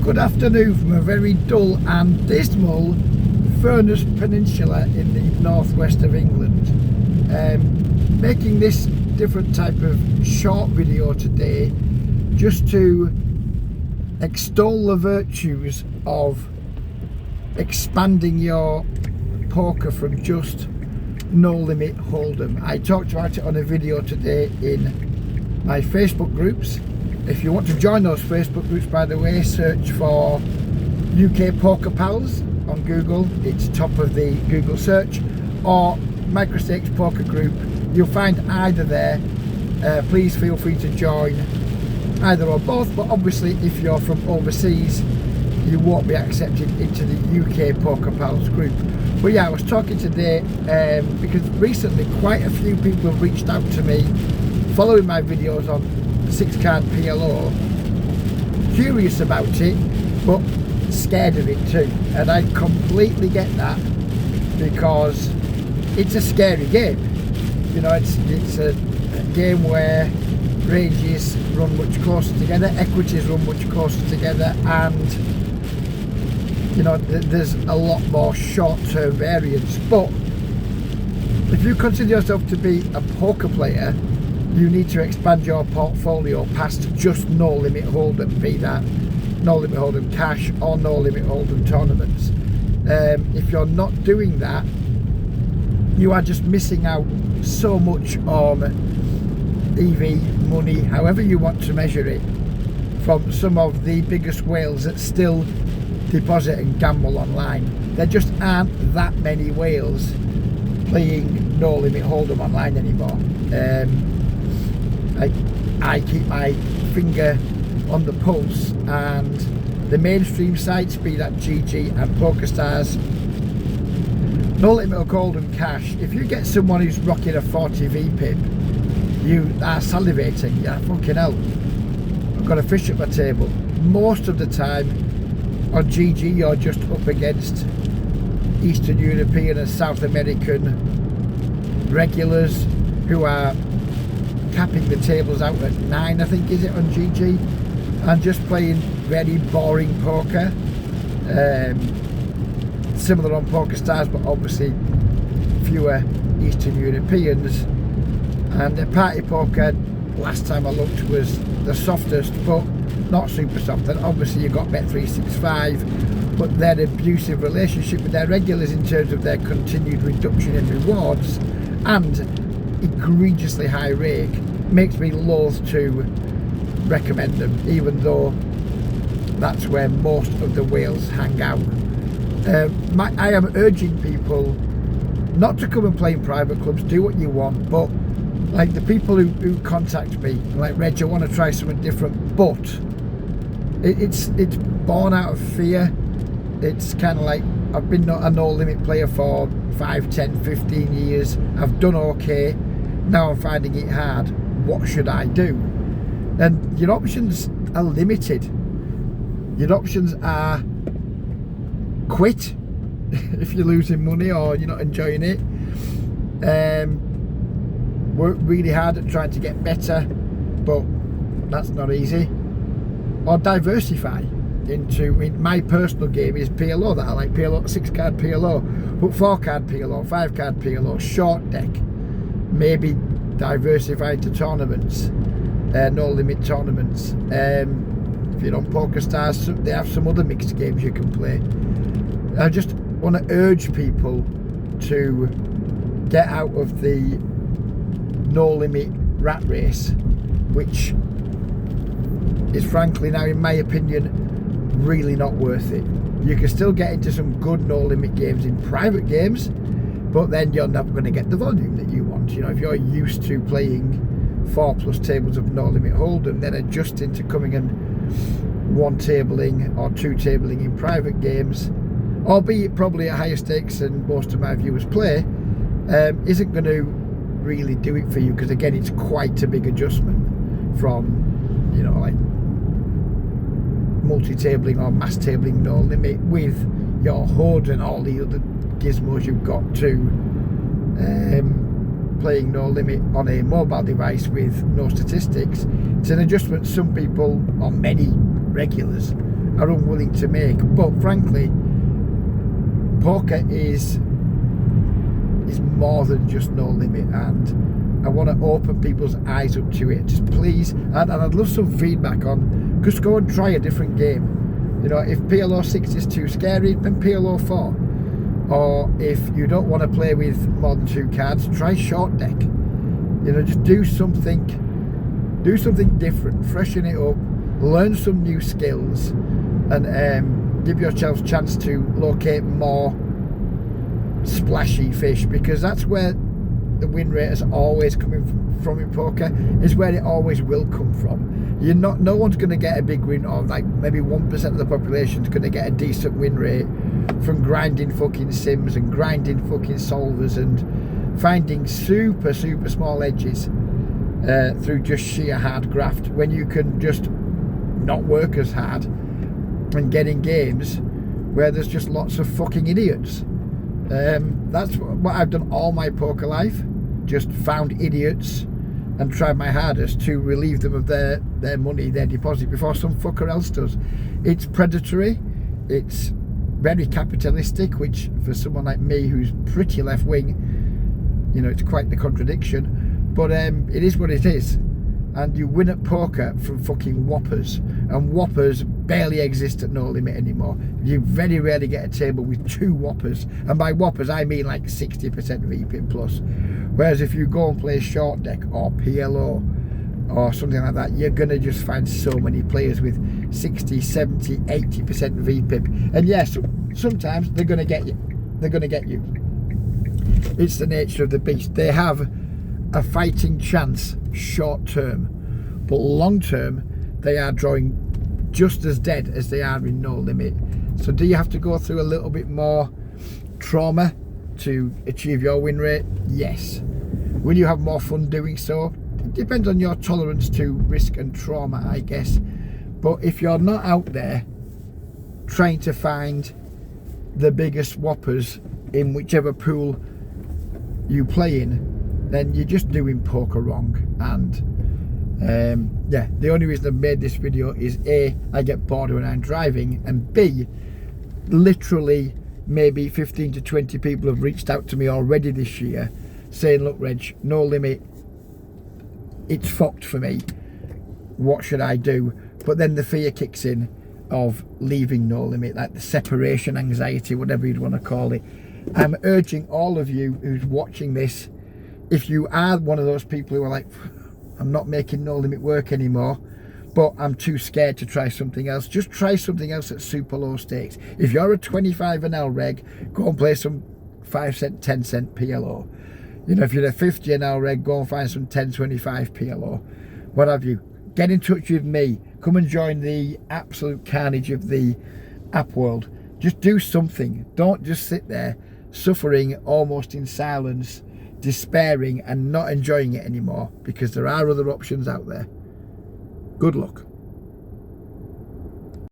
Good afternoon from a very dull and dismal Furness Peninsula in the northwest of England. Making this different type of short video today just to extol the virtues of expanding your poker from just no limit hold'em. I talked about it on a video today in my Facebook groups. If you want to join those Facebook groups, by the way, search for UK Poker Pals on Google. It's top of the Google search, or Microstakes Poker Group. You'll find either there. Please feel free to join either or both, but obviously if you're from overseas you won't be accepted into the UK Poker Pals group. But yeah, I was talking today because recently quite a few people have reached out to me following my videos on 6-card PLO, curious about it but scared of it too, and I completely get that, because it's a scary game. You know, it's a game where ranges run much closer together, equities run much closer together, and you know, there's a lot more short-term variance. But if you consider yourself to be a poker player, you need to expand your portfolio past just no limit hold'em, be that no limit hold'em cash or no limit hold'em tournaments. If you're not doing that, you are just missing out so much on EV money, however you want to measure it, from some of the biggest whales that still deposit and gamble online. There just aren't that many whales playing no limit hold'em online anymore. I keep my finger on the pulse, and the mainstream sites, be that GG and PokerStars, no limit hold'em cash, if you get someone who's rocking a 40 VPIP, you are salivating. Yeah, fucking hell, I've got a fish at my table. Most of the time on GG you're just up against Eastern European and South American regulars who are capping the tables out at 9, I think, is it, on GG, and just playing very boring poker. Similar on PokerStars, but obviously fewer Eastern Europeans. And the party poker, last time I looked, was the softest, but not super soft. And obviously you've got Bet365, but their abusive relationship with their regulars in terms of their continued reduction in rewards and egregiously high rake makes me loath to recommend them, even though that's where most of the whales hang out. I am urging people not to come and play in private clubs. Do what you want, but like the people who contact me like, Reg, I want to try something different, but it's born out of fear. It's kind of like, I've been a no limit player for 5, 10, 15 years. I've done okay. Now I'm finding it hard. What should I do? And your options are limited. Your options are quit if you're losing money or you're not enjoying it. Work really hard at trying to get better, but that's not easy. Or diversify into, my personal game is PLO, that I like. PLO, 6-card PLO, but 4-card PLO, 5-card PLO, short deck. Maybe diversify to tournaments, no limit tournaments. If you're on PokerStars, they have some other mixed games you can play. I just want to urge people to get out of the no limit rat race, which is frankly now, in my opinion, really not worth it. You can still get into some good no limit games in private games, but then you're not going to get the volume that you want. You know, if you're used to playing 4+ tables of no limit hold'em, then adjusting to coming and 1 tabling or 2 tabling in private games, albeit probably at higher stakes than most of my viewers play, isn't going to really do it for you, because again, it's quite a big adjustment from, you know, like multi-tabling or mass tabling no limit with your HUD and all the other gizmos you've got to playing no limit on a mobile device with no statistics. It's an adjustment some people, or many regulars, are unwilling to make. But frankly, poker is more than just No Limit, and I want to open people's eyes up to it. Just please, and I'd love some feedback on, just go and try a different game. You know, if PLO 6 is too scary, then PLO 4. Or if you don't want to play with more than 2 cards, try short deck. You know, just do something different, freshen it up, learn some new skills, and give yourself a chance to locate more splashy fish, because that's where the win rate is always coming from in poker, is where it always will come from. No one's going to get a big win, or like maybe 1% of the population is going to get a decent win rate from grinding fucking sims and grinding fucking solvers and finding super small edges through just sheer hard graft, when you can just not work as hard and get in games where there's just lots of fucking idiots. That's what I've done all my poker life, just found idiots and tried my hardest to relieve them of their money, their deposit, before some fucker else does. It's predatory, it's very capitalistic, which for someone like me who's pretty left wing, you know, it's quite the contradiction, but it is what it is. And you win at poker from fucking whoppers, and whoppers barely exist at No Limit anymore. You very rarely get a table with 2 whoppers, and by whoppers I mean like 60% VPIP plus. Whereas if you go and play short deck or PLO or something like that, you're gonna just find so many players with 60, 70, 80% VPIP. And yes, sometimes they're gonna get you. It's the nature of the beast. They have a fighting chance short term, but long term they are drawing just as dead as they are in No Limit. So do you have to go through a little bit more trauma to achieve your win rate? Yes. Will you have more fun doing so? It depends on your tolerance to risk and trauma, I guess. But if you're not out there trying to find the biggest whoppers in whichever pool you play in, then you're just doing poker wrong. And yeah, the only reason I've made this video is A, I get bored when I'm driving, and B, literally maybe 15 to 20 people have reached out to me already this year saying, look Reg, No Limit, it's fucked for me, what should I do? But then the fear kicks in of leaving No Limit, like the separation anxiety, whatever you'd want to call it. I'm urging all of you who's watching this, if you are one of those people who are like, I'm not making No Limit work anymore, but I'm too scared to try something else, just try something else at super low stakes. If you're a 25 NL reg, go and play some 5 cent, 10 cent PLO. You know, if you're a 50 NL reg, go and find some 10, 25 PLO. What have you? Get in touch with me. Come and join the absolute carnage of the app world. Just do something. Don't just sit there suffering almost in silence, despairing and not enjoying it anymore, because there are other options out there. Good luck.